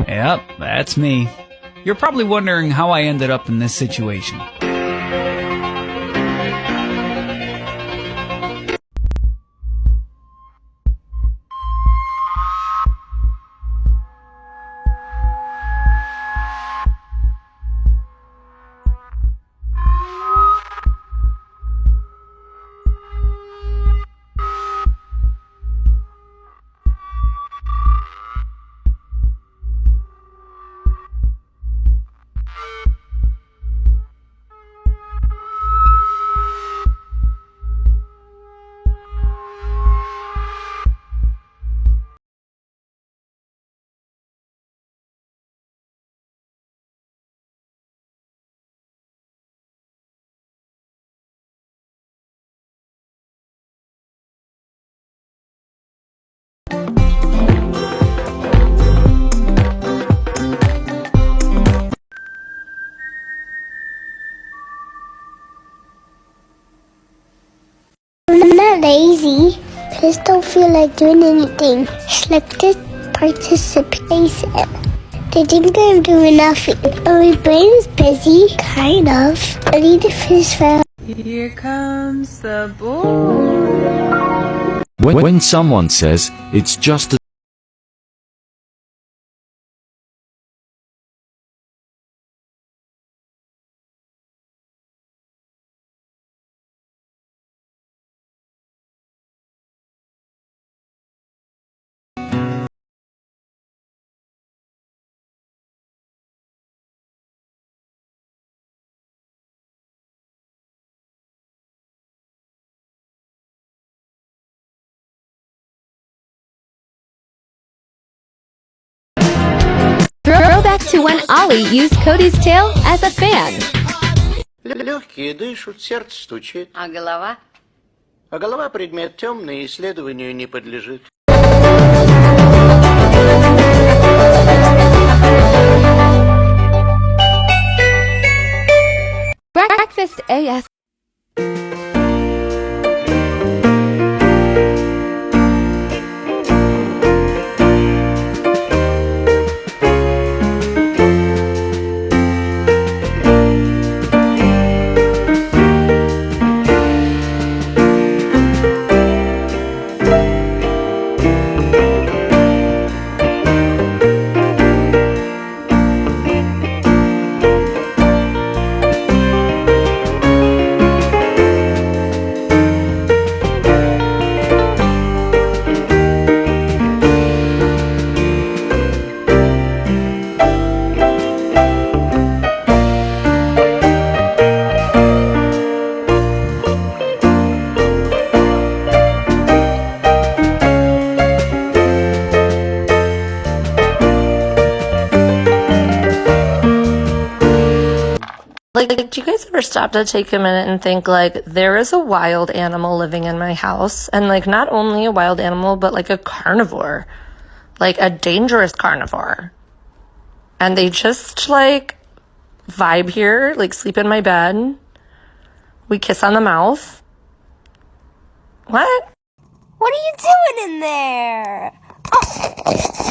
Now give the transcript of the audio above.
Yep, that's me. You're probably wondering how I ended up in this situation. I'm not lazy. I just don't feel like doing anything. Selected participation. They think I'm doing nothing. My brain is busy, kind of. I need to finish fast. Here comes the boy. When someone says, it's just a Throwback to when Ollie used Cody's tail as a fan. Легкие дышат, сердце стучит. А голова? А голова предмет темный, исследованию не подлежит. Breakfast AS. Like, do you guys ever stop to take a minute and think, like, there is a wild animal living in my house, and, like, not only a wild animal, but, like, a carnivore, like, a dangerous carnivore, and they just, like, vibe here, like, sleep in my bed, we kiss on the mouth. What? What are you doing in there? Oh.